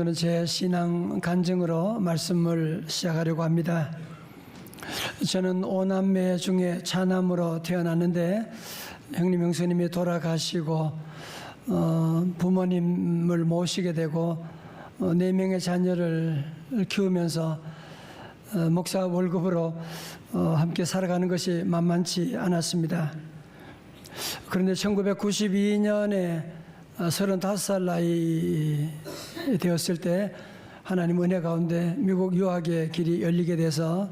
오늘은 제 신앙 간증으로 말씀을 시작하려고 합니다. 저는 5남매 중에 차남으로 태어났는데 형님 형수님이 돌아가시고 부모님을 모시게 되고 4명의 자녀를 키우면서 목사 월급으로 함께 살아가는 것이 만만치 않았습니다. 그런데 1992년에 35살 나이 되었을 때 하나님 은혜 가운데 미국 유학의 길이 열리게 돼서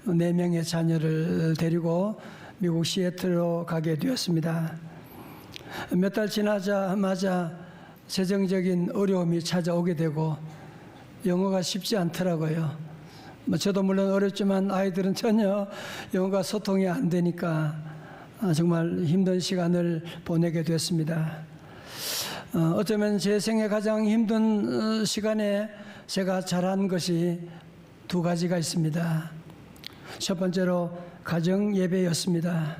4명의 자녀를 데리고 미국 시애틀로 가게 되었습니다. 몇 달 지나자마자 재정적인 어려움이 찾아오게 되고 영어가 쉽지 않더라고요. 저도 물론 어렵지만 아이들은 전혀 영어가 소통이 안 되니까 정말 힘든 시간을 보내게 됐습니다. 어쩌면 제 생애 가장 힘든 시간에 제가 잘한 것이 2가지가 있습니다. 첫 번째로 가정 예배였습니다.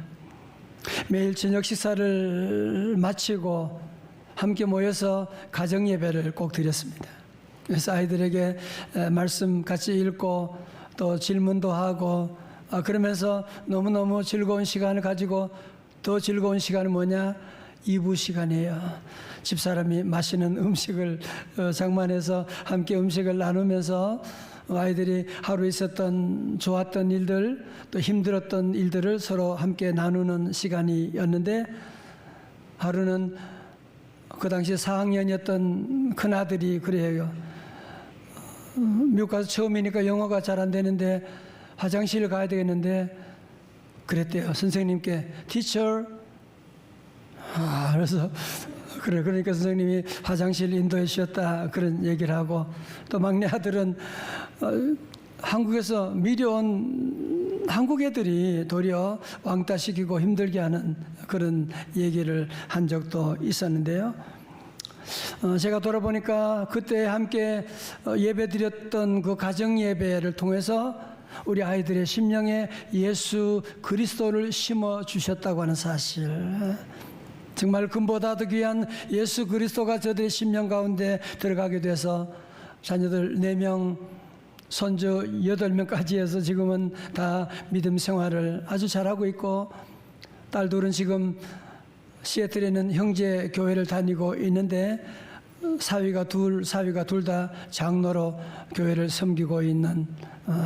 매일 저녁 식사를 마치고 함께 모여서 가정 예배를 꼭 드렸습니다. 그래서 아이들에게 말씀 같이 읽고 또 질문도 하고 그러면서 너무너무 즐거운 시간을 가지고 더 즐거운 시간은 뭐냐? 2부 시간이에요. 집사람이 맛있는 음식을 장만해서 함께 음식을 나누면서 아이들이 하루 있었던 좋았던 일들 또 힘들었던 일들을 서로 함께 나누는 시간이었는데 하루는 그 당시 4학년이었던 큰아들이 그래요. 미국 가서 처음이니까 영어가 잘 안 되는데 화장실 가야 되겠는데 그랬대요. 선생님께 Teacher 그래서 그러니까 선생님이 화장실 인도해 주셨다 그런 얘기를 하고 또 막내 아들은 한국에서 미리 온 한국 애들이 도리어 왕따시키고 힘들게 하는 그런 얘기를 한 적도 있었는데요. 제가 돌아보니까 그때 함께 예배드렸던 그 가정 예배를 통해서 우리 아이들의 심령에 예수 그리스도를 심어 주셨다고 하는 사실, 정말 금보다도 귀한 예수 그리스도가 저들의 심령 가운데 들어가게 돼서 자녀들 4명, 손주 8명까지 해서 지금은 다 믿음 생활을 아주 잘하고 있고 딸 둘은 지금 시애틀에 있는 형제 교회를 다니고 있는데 사위가 둘 다 장로로 교회를 섬기고 있는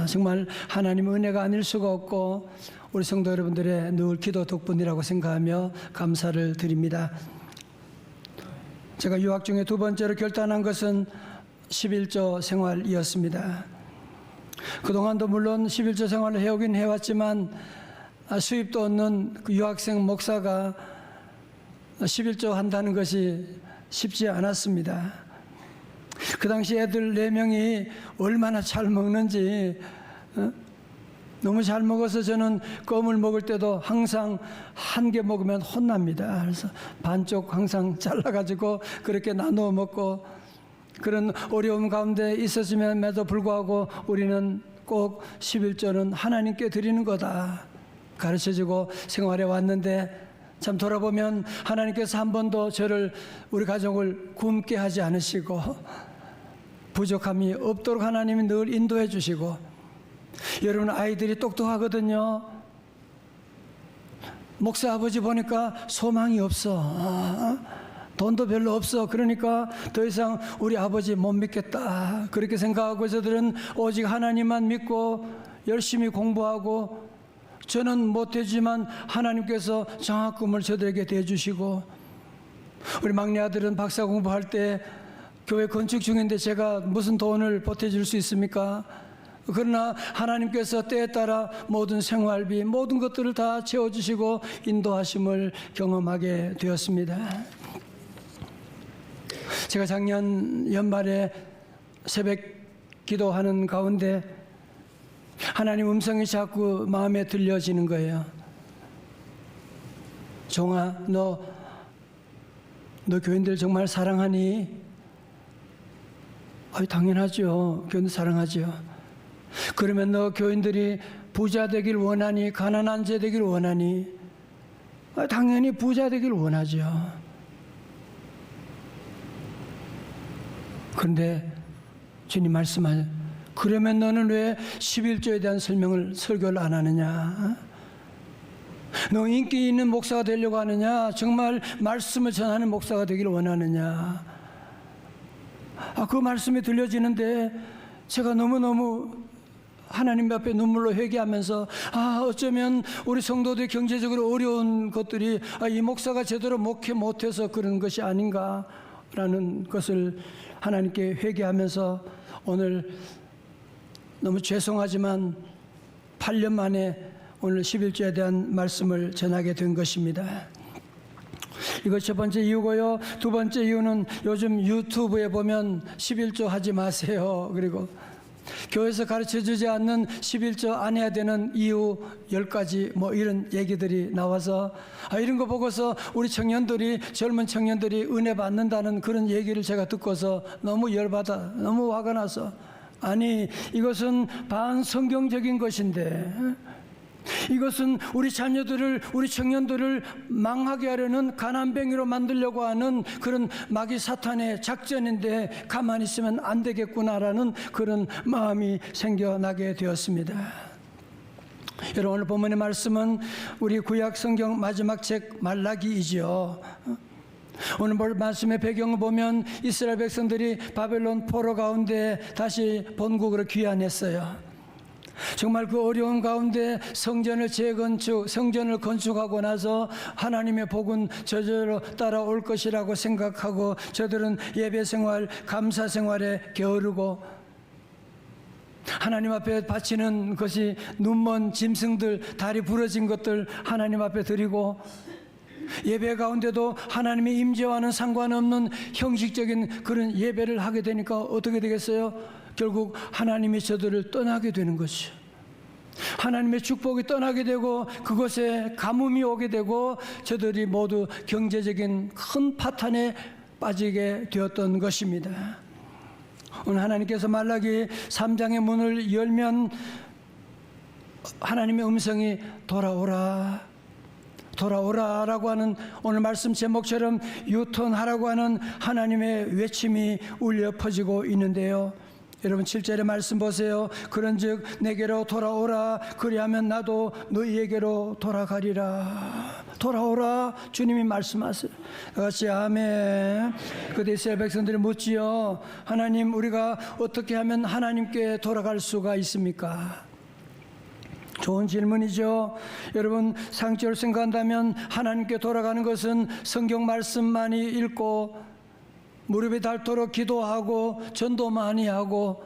정말 하나님 은혜가 아닐 수가 없고 우리 성도 여러분들의 늘 기도 덕분이라고 생각하며 감사를 드립니다. 제가 유학 중에 2번째로 결단한 것은 11조 생활이었습니다. 그동안도 물론 11조 생활을 해오긴 해왔지만 수입도 없는 그 유학생 목사가 11조 한다는 것이 쉽지 않았습니다. 그 당시 애들 4명이 얼마나 잘 먹는지 너무 잘 먹어서 저는 껌을 먹을 때도 항상 1개 먹으면 혼납니다. 그래서 반쪽 항상 잘라가지고 그렇게 나누어 먹고 그런 어려움 가운데 있었음에도 불구하고 우리는 꼭 11조는 하나님께 드리는 거다 가르쳐주고 생활해 왔는데 참 돌아보면 하나님께서 한 번도 저를 우리 가족을 굶게 하지 않으시고 부족함이 없도록 하나님이 늘 인도해 주시고 여러분 아이들이 똑똑하거든요. 목사 아버지 보니까 소망이 없어. 돈도 별로 없어. 그러니까 더 이상 우리 아버지 못 믿겠다. 그렇게 생각하고 저들은 오직 하나님만 믿고 열심히 공부하고 저는 못되지만 하나님께서 장학금을 저들에게 대주시고 우리 막내 아들은 박사 공부할 때 교회 건축 중인데 제가 무슨 돈을 보태줄 수 있습니까? 그러나 하나님께서 때에 따라 모든 생활비 모든 것들을 다 채워주시고 인도하심을 경험하게 되었습니다. 제가 작년 연말에 새벽 기도하는 가운데 하나님 음성이 자꾸 마음에 들려지는 거예요. 종아, 너 교인들 정말 사랑하니? 당연하죠. 교인들 사랑하죠. 그러면 너 교인들이 부자 되길 원하니? 가난한 자 되길 원하니? 당연히 부자 되길 원하죠. 그런데 주님 말씀하죠. 그러면 너는 왜 11조에 대한 설교를 안 하느냐? 너 인기 있는 목사가 되려고 하느냐? 정말 말씀을 전하는 목사가 되기를 원하느냐? 그 말씀이 들려지는데 제가 너무너무 하나님 앞에 눈물로 회개하면서 어쩌면 우리 성도들이 경제적으로 어려운 것들이 이 목사가 제대로 목회 못해서 그런 것이 아닌가라는 것을 하나님께 회개하면서 오늘 너무 죄송하지만 8년 만에 오늘 11조에 대한 말씀을 전하게 된 것입니다. 이것 첫 번째 이유고요. 두 번째 이유는 요즘 유튜브에 보면 11조 하지 마세요. 그리고 교회에서 가르쳐주지 않는 11조 안 해야 되는 이유 10가지 이런 얘기들이 나와서 이런 거 보고서 우리 젊은 청년들이 은혜 받는다는 그런 얘기를 제가 듣고서 너무 열받아, 너무 화가 나서 아니 이것은 반성경적인 것인데 이것은 우리 자녀들을, 우리 청년들을 망하게 하려는 가난뱅이로 만들려고 하는 그런 마귀 사탄의 작전인데 가만히 있으면 안 되겠구나라는 그런 마음이 생겨나게 되었습니다. 여러분, 오늘 본문의 말씀은 우리 구약 성경 마지막 책 말라기이지요. 오늘 볼 말씀의 배경을 보면 이스라엘 백성들이 바벨론 포로 가운데 다시 본국으로 귀환했어요. 정말 그 어려운 가운데 성전을 건축하고 나서 하나님의 복은 저절로 따라올 것이라고 생각하고 저들은 예배 생활, 감사 생활에 게으르고 하나님 앞에 바치는 것이 눈먼 짐승들, 다리 부러진 것들 하나님 앞에 드리고 예배 가운데도 하나님의 임재와는 상관없는 형식적인 그런 예배를 하게 되니까 어떻게 되겠어요? 결국 하나님이 저들을 떠나게 되는 것이죠. 하나님의 축복이 떠나게 되고 그것에 가뭄이 오게 되고 저들이 모두 경제적인 큰 파탄에 빠지게 되었던 것입니다. 오늘 하나님께서 말라기 3장의 문을 열면 하나님의 음성이 돌아오라 라고 하는 오늘 말씀 제목처럼 유턴하라고 하는 하나님의 외침이 울려 퍼지고 있는데요. 여러분 7절의 말씀 보세요. 그런즉 내게로 돌아오라. 그리하면 나도 너희에게로 돌아가리라. 돌아오라. 주님이 말씀하세요. 같이 아멘. 그때 이스라엘 백성들이 묻지요. 하나님, 우리가 어떻게 하면 하나님께 돌아갈 수가 있습니까? 좋은 질문이죠. 여러분, 상식적으로 생각한다면 하나님께 돌아가는 것은 성경 말씀만이 읽고 무릎이 닳도록 기도하고 전도 많이 하고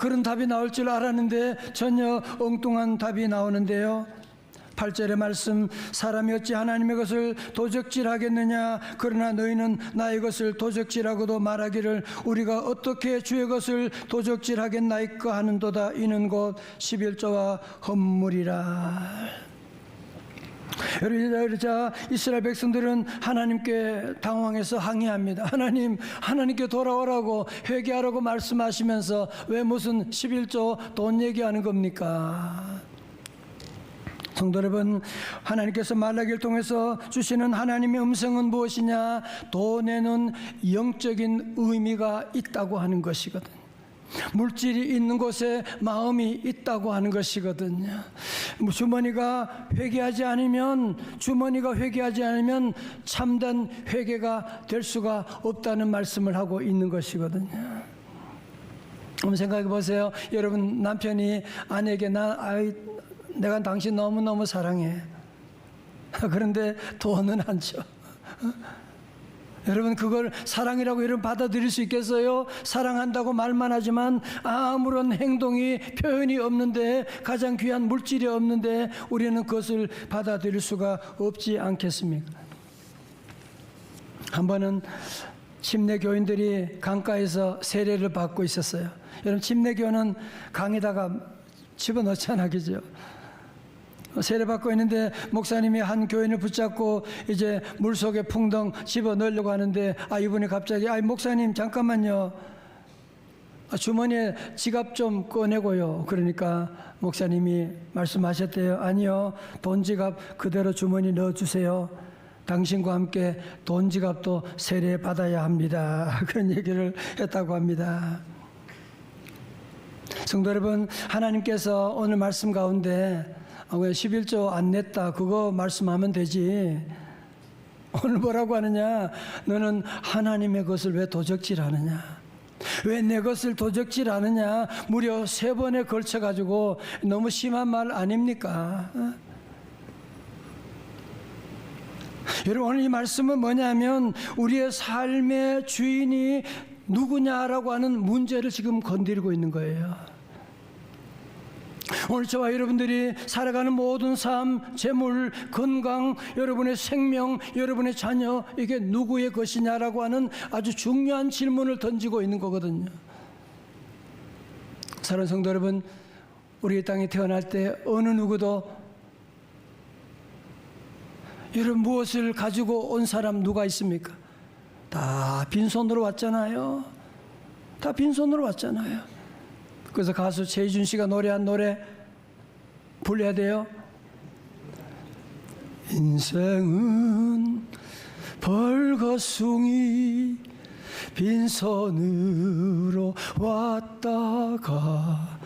그런 답이 나올 줄 알았는데 전혀 엉뚱한 답이 나오는데요. 8절의 말씀, 사람이 어찌 하나님의 것을 도적질하겠느냐? 그러나 너희는 나의 것을 도적질하고도 말하기를 우리가 어떻게 주의 것을 도적질하겠나이까 하는도다. 이는 곧 11조와 헌물이라. 그러자 이스라엘 백성들은 하나님께 당황해서 항의합니다. 하나님께 돌아오라고 회개하라고 말씀하시면서 왜 무슨 11조 돈 얘기하는 겁니까? 성도 여러분, 하나님께서 말라기를 통해서 주시는 하나님의 음성은 무엇이냐? 돈에는 영적인 의미가 있다고 하는 것이거든요. 물질이 있는 곳에 마음이 있다고 하는 것이거든요. 주머니가 회개하지 않으면 참된 회개가 될 수가 없다는 말씀을 하고 있는 것이거든요. 한번 생각해 보세요. 여러분, 남편이 아내에게 내가 당신 너무너무 사랑해. 그런데 돈은 안 줘. 여러분, 그걸 사랑이라고 여러분 받아들일 수 있겠어요? 사랑한다고 말만 하지만 아무런 행동이, 표현이 없는데, 가장 귀한 물질이 없는데 우리는 그것을 받아들일 수가 없지 않겠습니까? 한 번은 침례교인들이 강가에서 세례를 받고 있었어요. 여러분, 침례교는 강에다가 집어넣잖아, 그죠? 세례받고 있는데 목사님이 한 교인을 붙잡고 이제 물속에 풍덩 집어넣으려고 하는데 이분이 갑자기 목사님 잠깐만요. 주머니에 지갑 좀 꺼내고요. 그러니까 목사님이 말씀하셨대요. 아니요, 돈 지갑 그대로 주머니 넣어주세요. 당신과 함께 돈 지갑도 세례받아야 합니다. 그런 얘기를 했다고 합니다. 성도 여러분, 하나님께서 오늘 말씀 가운데 왜 11조 안 냈다 그거 말씀하면 되지. 오늘 뭐라고 하느냐? 너는 하나님의 것을 왜 도적질하느냐? 왜 내 것을 도적질하느냐? 무려 3번에 걸쳐가지고 너무 심한 말 아닙니까? 여러분, 오늘 이 말씀은 뭐냐면 우리의 삶의 주인이 누구냐라고 하는 문제를 지금 건드리고 있는 거예요. 오늘 저와 여러분들이 살아가는 모든 삶, 재물, 건강, 여러분의 생명, 여러분의 자녀, 이게 누구의 것이냐라고 하는 아주 중요한 질문을 던지고 있는 거거든요. 사랑하는 성도 여러분, 우리 땅에 태어날 때 어느 누구도 여러분 무엇을 가지고 온 사람 누가 있습니까? 다 빈손으로 왔잖아요. 다 빈손으로 왔잖아요. 그래서 가수 최희준 씨가 노래한 노래 불러야 돼요. 인생은 벌거숭이 빈손으로 왔다가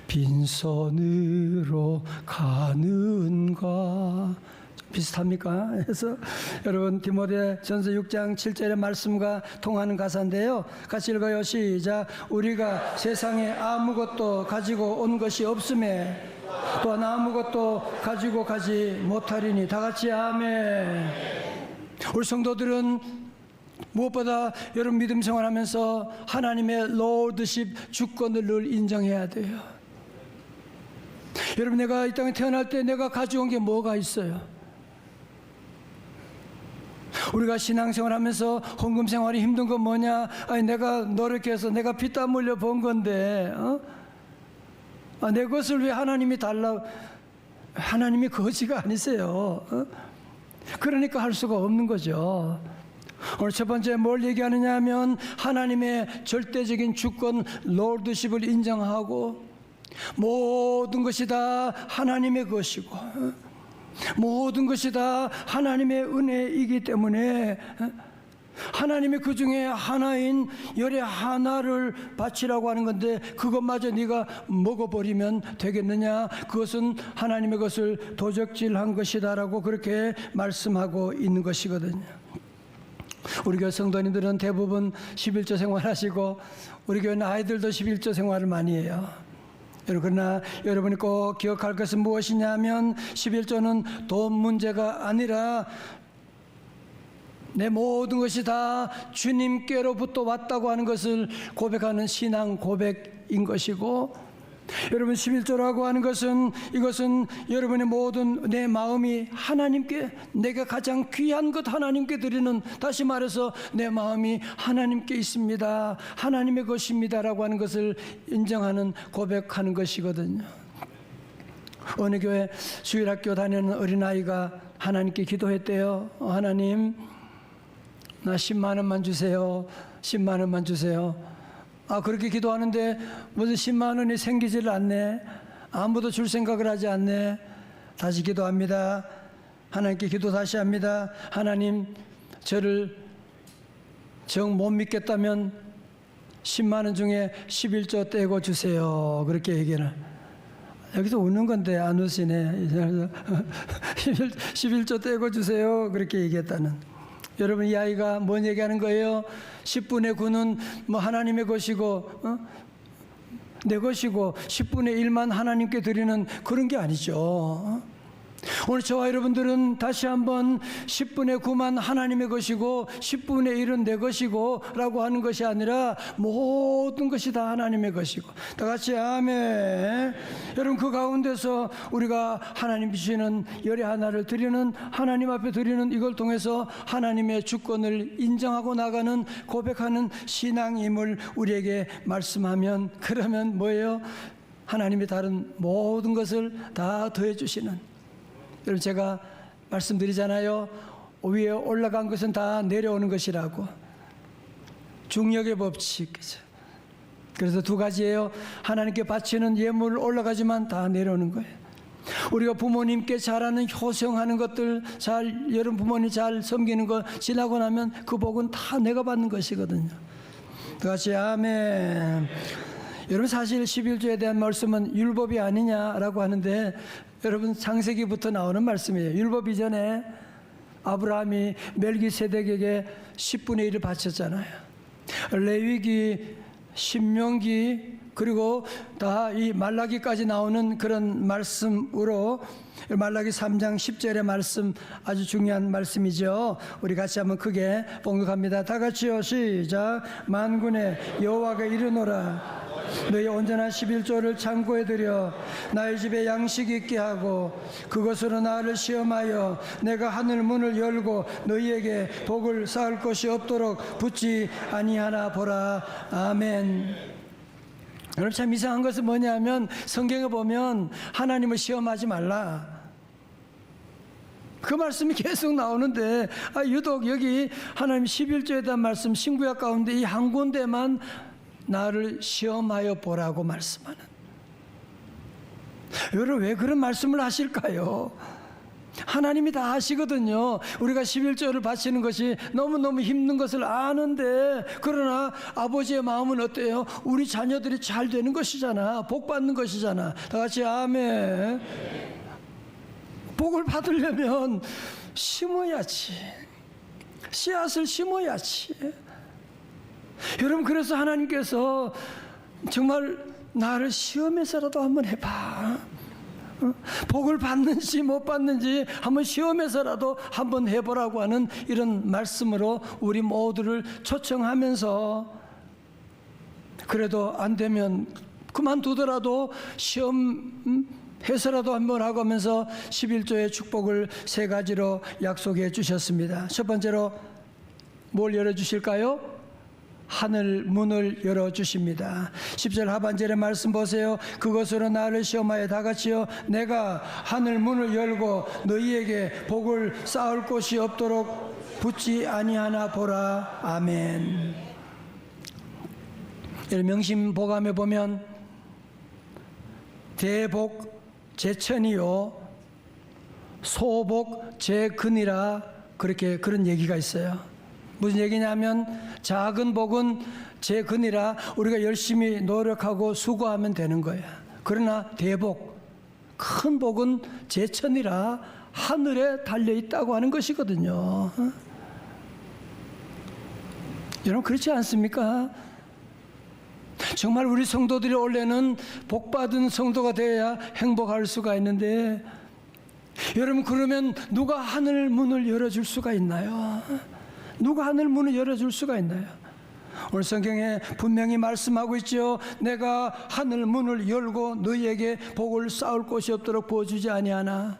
빈손으로 가는가. 비슷합니까? 그래서 여러분 디모데전서 6장 7절의 말씀과 통하는 가사인데요. 같이 읽어요. 시작. 우리가 세상에 아무것도 가지고 온 것이 없음에 또한 아무것도 가지고 가지 못하리니. 다 같이 아멘. 우리 성도들은 무엇보다 여러분 믿음 생활하면서 하나님의 로드십 주권을 늘 인정해야 돼요. 여러분, 내가 이 땅에 태어날 때 내가 가져온 게 뭐가 있어요? 우리가 신앙생활하면서 헌금생활이 힘든 건 뭐냐? 아니, 내가 노력해서 내가 피땀 흘려 번 건데 내 것을 왜 하나님이 달라? 하나님이 거지가 아니세요. 그러니까 할 수가 없는 거죠. 오늘 첫 번째 뭘 얘기하느냐 하면 하나님의 절대적인 주권 롤드십을 인정하고 모든 것이 다 하나님의 것이고 모든 것이 다 하나님의 은혜이기 때문에 하나님이 그 중에 하나인 열의 하나를 바치라고 하는 건데 그것마저 네가 먹어버리면 되겠느냐? 그것은 하나님의 것을 도적질한 것이다라고 그렇게 말씀하고 있는 것이거든요. 우리 교회 성도님들은 대부분 11조 생활하시고 우리 교회 아이들도 11조 생활을 많이 해요. 그러나 여러분이 꼭 기억할 것은 무엇이냐면 11조는 돈 문제가 아니라 내 모든 것이 다 주님께로부터 왔다고 하는 것을 고백하는 신앙 고백인 것이고, 여러분 11조라고 하는 것은 이것은 여러분의 모든 내 마음이 하나님께, 내가 가장 귀한 것 하나님께 드리는, 다시 말해서 내 마음이 하나님께 있습니다, 하나님의 것입니다라고 하는 것을 인정하는 고백하는 것이거든요. 어느 교회 주일학교 다니는 어린아이가 하나님께 기도했대요. 하나님, 나 10만 원만 주세요. 10만 원만 주세요. 그렇게 기도하는데 무슨 10만 원이 생기질 않네. 아무도 줄 생각을 하지 않네. 다시 기도합니다. 하나님께 기도 다시 합니다. 하나님, 저를 정 못 믿겠다면 10만 원 중에 11조 떼고 주세요. 그렇게 얘기는. 여기서 웃는 건데 안 웃으시네. 11조 떼고 주세요. 그렇게 얘기했다는. 여러분, 이 아이가 뭔 얘기하는 거예요? 10분의 9는 뭐 하나님의 것이고 내 것이고 10분의 1만 하나님께 드리는 그런 게 아니죠. 오늘 저와 여러분들은 다시 한번 10분의 9만 하나님의 것이고 10분의 1은 내 것이고 라고 하는 것이 아니라 모든 것이 다 하나님의 것이고. 다 같이 아멘. 여러분, 그 가운데서 우리가 하나님 주시는 열의 하나를 드리는, 하나님 앞에 드리는 이걸 통해서 하나님의 주권을 인정하고 나가는, 고백하는 신앙임을 우리에게 말씀하면, 그러면 뭐예요? 하나님이 다른 모든 것을 다 더해 주시는. 여러분, 제가 말씀드리잖아요. 위에 올라간 것은 다 내려오는 것이라고. 중력의 법칙. 그래서 두 가지예요. 하나님께 바치는 예물을 올라가지만 다 내려오는 거예요. 우리가 부모님께 잘하는 효성하는 것들, 여러분 부모님 잘 섬기는 거 지나고 나면 그 복은 다 내가 받는 것이거든요. 같이 아멘. 여러분 사실 11조에 대한 말씀은 율법이 아니냐라고 하는데 여러분 창세기부터 나오는 말씀이에요. 율법 이전에 아브라함이 멜기세덱에게 10분의 1을 바쳤잖아요. 레위기, 신명기 그리고 다 이 말라기까지 나오는 그런 말씀으로 말라기 3장 10절의 말씀 아주 중요한 말씀이죠. 우리 같이 한번 크게 봉독합니다. 다 같이요. 시작. 만군의 여호와가 이르노라. 너희 온전한 11조를 창고에 들여 나의 집에 양식 있게 하고 그것으로 나를 시험하여 내가 하늘 문을 열고 너희에게 복을 쌓을 것이 없도록 붙지 아니하나 보라. 아멘. 여러분 참 이상한 것은 뭐냐면 성경에 보면 하나님을 시험하지 말라 그 말씀이 계속 나오는데 유독 여기 하나님 11조에 대한 말씀 신구약 가운데 이 한 군데만 나를 시험하여 보라고 말씀하는. 여러분 왜 그런 말씀을 하실까요? 하나님이 다 아시거든요. 우리가 11조를 바치는 것이 너무너무 힘든 것을 아는데 그러나 아버지의 마음은 어때요? 우리 자녀들이 잘 되는 것이잖아. 복 받는 것이잖아. 다 같이 아멘. 복을 받으려면 심어야지. 씨앗을 심어야지. 여러분 그래서 하나님께서 정말 나를 시험해서라도 한번 해봐. 복을 받는지 못 받는지 한번 시험해서라도 한번 해보라고 하는 이런 말씀으로 우리 모두를 초청하면서 그래도 안 되면 그만두더라도 시험해서라도 한번 하고 하면서 11조의 축복을 세 가지로 약속해 주셨습니다. 첫 번째로 뭘 열어주실까요? 하늘 문을 열어주십니다. 10절 하반절의 말씀 보세요. 그것으로 나를 시험하여 다 같이요. 내가 하늘 문을 열고 너희에게 복을 쌓을 곳이 없도록 붙지 아니하나 보라. 아멘. 명심보감에 보면 대복 제천이요 소복 제근이라 그렇게 그런 얘기가 있어요. 무슨 얘기냐면 작은 복은 제 근이라 우리가 열심히 노력하고 수고하면 되는 거야. 그러나 대복, 큰 복은 제 천이라 하늘에 달려있다고 하는 것이거든요. 여러분 그렇지 않습니까? 정말 우리 성도들이 원래는 복받은 성도가 되어야 행복할 수가 있는데 여러분 그러면 누가 하늘 문을 열어줄 수가 있나요? 누가 하늘 문을 열어줄 수가 있나요? 오늘 성경에 분명히 말씀하고 있죠. 내가 하늘 문을 열고 너희에게 복을 쌓을 곳이 없도록 부어주지 아니하나.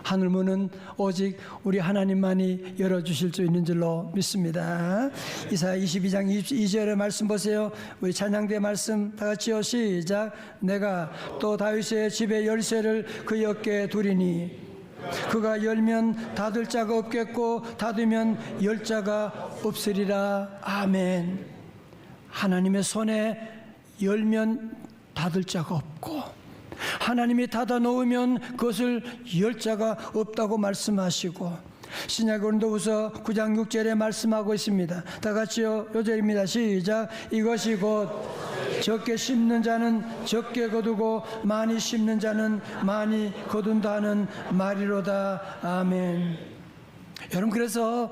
하늘 문은 오직 우리 하나님만이 열어주실 수 있는 줄로 믿습니다. 이사야 22장 22절의 말씀 보세요. 우리 찬양대 말씀 다 같이요. 시작. 내가 또 다윗의 집의 열쇠를 그의 어깨에 두리니 그가 열면 닫을 자가 없겠고 닫으면 열 자가 없으리라. 아멘. 하나님의 손에 열면 닫을 자가 없고 하나님이 닫아 놓으면 그것을 열 자가 없다고 말씀하시고 신약 고린도후서 9장 6절에 말씀하고 있습니다. 다 같이요. 요절입니다. 시작. 이것이 곧 적게 심는 자는 적게 거두고 많이 심는 자는 많이 거둔다는 말이로다. 아멘. 여러분 그래서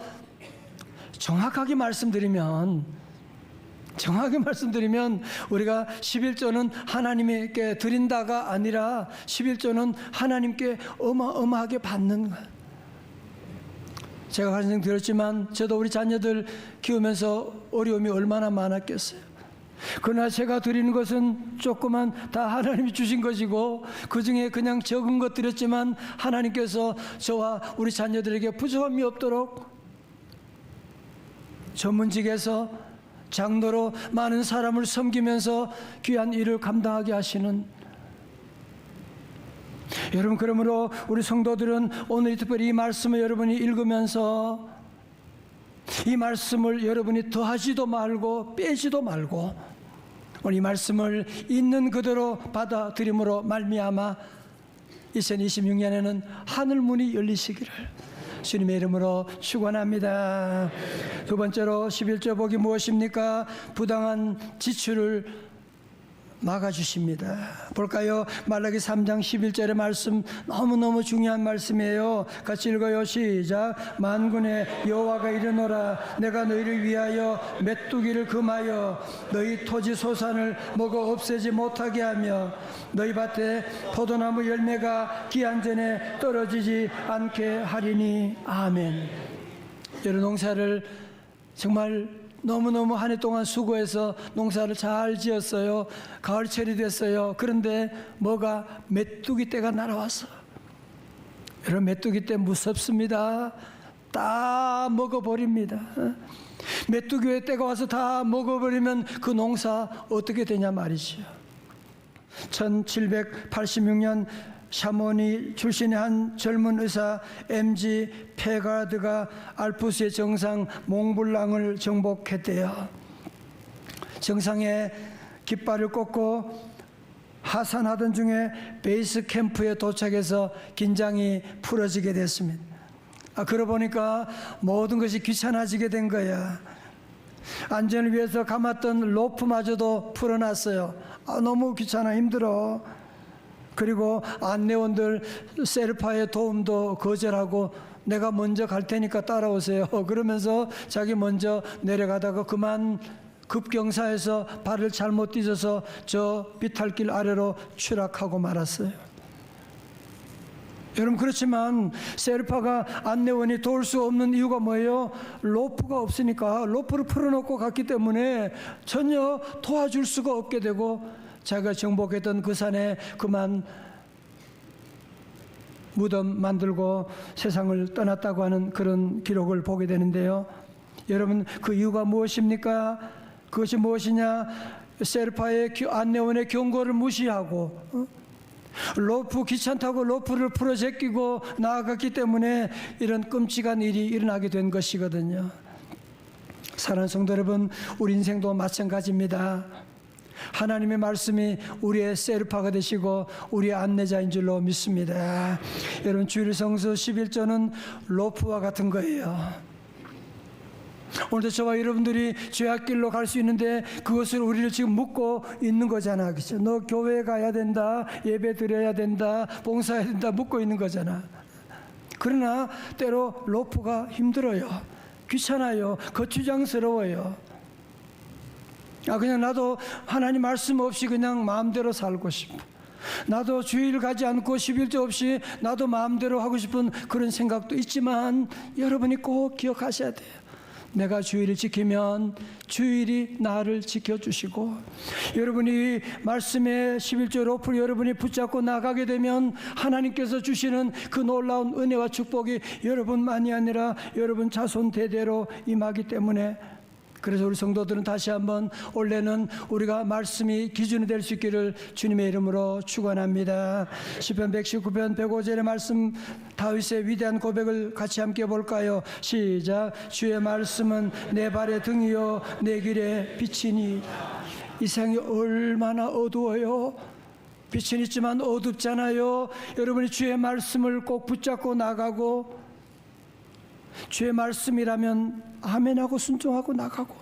정확하게 말씀드리면 우리가 11조는 하나님께 드린다가 아니라 11조는 하나님께 어마어마하게 받는 거예요. 제가 가르쳐 드렸지만 저도 우리 자녀들 키우면서 어려움이 얼마나 많았겠어요. 그러나 제가 드리는 것은 조그만 다 하나님이 주신 것이고 그 중에 그냥 적은 것 드렸지만 하나님께서 저와 우리 자녀들에게 부족함이 없도록 전문직에서 장로로 많은 사람을 섬기면서 귀한 일을 감당하게 하시는 여러분 그러므로 우리 성도들은 오늘 특별히 이 말씀을 여러분이 읽으면서 이 말씀을 여러분이 더하지도 말고 빼지도 말고 오늘 이 말씀을 있는 그대로 받아들임으로 말미암아 2026년에는 하늘문이 열리시기를 주님의 이름으로 축원합니다. 두 번째로 11조 복이 무엇입니까? 부당한 지출을 막아주십니다. 볼까요? 말라기 3장 11절의 말씀, 너무너무 중요한 말씀이에요. 같이 읽어요. 시작. 만군의 여호와가 이르노라. 내가 너희를 위하여 메뚜기를 금하여 너희 토지 소산을 먹어 없애지 못하게 하며 너희 밭에 포도나무 열매가 기한 전에 떨어지지 않게 하리니. 아멘. 여러분, 농사를 정말 너무너무 한 해 동안 수고해서 농사를 잘 지었어요. 가을철이 됐어요. 그런데 뭐가 메뚜기 떼가 날아왔어. 여러분, 메뚜기 떼 무섭습니다. 다 먹어버립니다. 메뚜기의 떼가 와서 다 먹어버리면 그 농사 어떻게 되냐 말이죠. 1786년 샤모니 출신의 한 젊은 의사 MG 페가드가 알프스의 정상 몽블랑을 정복했대요. 정상에 깃발을 꽂고 하산하던 중에 베이스 캠프에 도착해서 긴장이 풀어지게 됐습니다. 그러고 보니까 모든 것이 귀찮아지게 된 거야. 안전을 위해서 감았던 로프마저도 풀어놨어요. 너무 귀찮아, 힘들어. 그리고 안내원들 세르파의 도움도 거절하고 내가 먼저 갈 테니까 따라오세요. 그러면서 자기 먼저 내려가다가 그만 급경사에서 발을 잘못 디뎌서 저 비탈길 아래로 추락하고 말았어요. 여러분, 그렇지만 세르파가 안내원이 도울 수 없는 이유가 뭐예요? 로프가 없으니까. 로프를 풀어놓고 갔기 때문에 전혀 도와줄 수가 없게 되고 자기가 정복했던 그 산에 그만 무덤 만들고 세상을 떠났다고 하는 그런 기록을 보게 되는데요. 여러분, 그 이유가 무엇입니까? 그것이 무엇이냐? 세르파의 안내원의 경고를 무시하고 로프 귀찮다고 로프를 풀어 제끼고 나아갔기 때문에 이런 끔찍한 일이 일어나게 된 것이거든요. 사랑하는 성도 여러분, 우리 인생도 마찬가지입니다. 하나님의 말씀이 우리의 세르파가 되시고 우리의 안내자인 줄로 믿습니다. 여러분, 주일 성수 11조는 로프와 같은 거예요. 오늘도 저와 여러분들이 죄악길로 갈 수 있는데 그것을 우리를 지금 묶고 있는 거잖아. 그렇죠? 너 교회 가야 된다, 예배 드려야 된다, 봉사해야 된다 묶고 있는 거잖아. 그러나 때로 로프가 힘들어요. 귀찮아요. 거추장스러워요. 그냥 나도 하나님 말씀 없이 그냥 마음대로 살고 싶어. 나도 주일 가지 않고 11조 없이 나도 마음대로 하고 싶은 그런 생각도 있지만 여러분이 꼭 기억하셔야 돼요. 내가 주일을 지키면 주일이 나를 지켜주시고, 여러분이 말씀의 11조 로프를 여러분이 붙잡고 나가게 되면 하나님께서 주시는 그 놀라운 은혜와 축복이 여러분만이 아니라 여러분 자손 대대로 임하기 때문에, 그래서 우리 성도들은 다시 한번 올해는 우리가 말씀이 기준이 될 수 있기를 주님의 이름으로 축원합니다. 시편 119편 105절의 말씀, 다윗의 위대한 고백을 같이 함께 볼까요? 시작. 주의 말씀은 내 발의 등이요 내 길의 빛이니. 이 세상이 얼마나 어두워요. 빛은 있지만 어둡잖아요. 여러분이 주의 말씀을 꼭 붙잡고 나가고, 주의 말씀이라면 아멘하고 순종하고 나가고.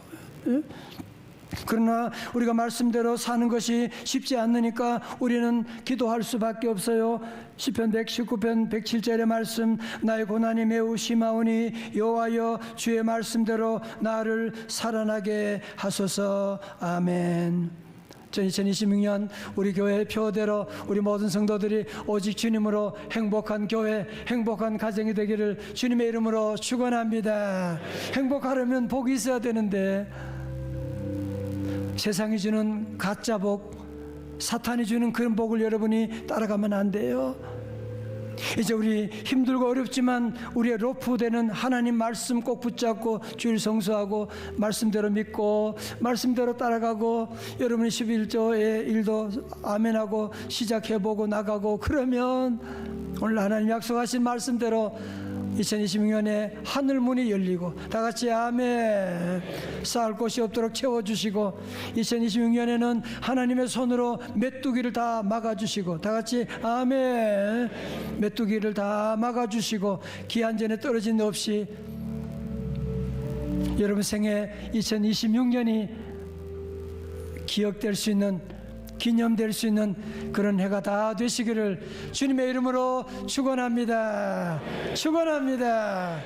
그러나 우리가 말씀대로 사는 것이 쉽지 않으니까 우리는 기도할 수밖에 없어요. 시편 119편 107절의 말씀, 나의 고난이 매우 심하오니 여호와여 주의 말씀대로 나를 살아나게 하소서. 아멘. 2026년 우리 교회 표대로 우리 모든 성도들이 오직 주님으로 행복한 교회, 행복한 가정이 되기를 주님의 이름으로 축원합니다. 행복하려면 복이 있어야 되는데 세상이 주는 가짜 복, 사탄이 주는 그런 복을 여러분이 따라가면 안 돼요. 이제 우리 힘들고 어렵지만 우리의 로프 되는 하나님 말씀 꼭 붙잡고 주일 성수하고 말씀대로 믿고 말씀대로 따라가고, 여러분이 11조의 일도 아멘하고 시작해보고 나가고, 그러면 오늘 하나님 약속하신 말씀대로 2026년에 하늘 문이 열리고, 다 같이 아멘. 쌓을 곳이 없도록 채워주시고, 2026년에는 하나님의 손으로 메뚜기를 다 막아주시고, 다 같이 아멘. 메뚜기를 다 막아주시고 기한 전에 떨어진 데 없이 여러분 생애 2026년이 기억될 수 있는 기념될 수 있는 그런 해가 다 되시기를 주님의 이름으로 축원합니다. 축원합니다.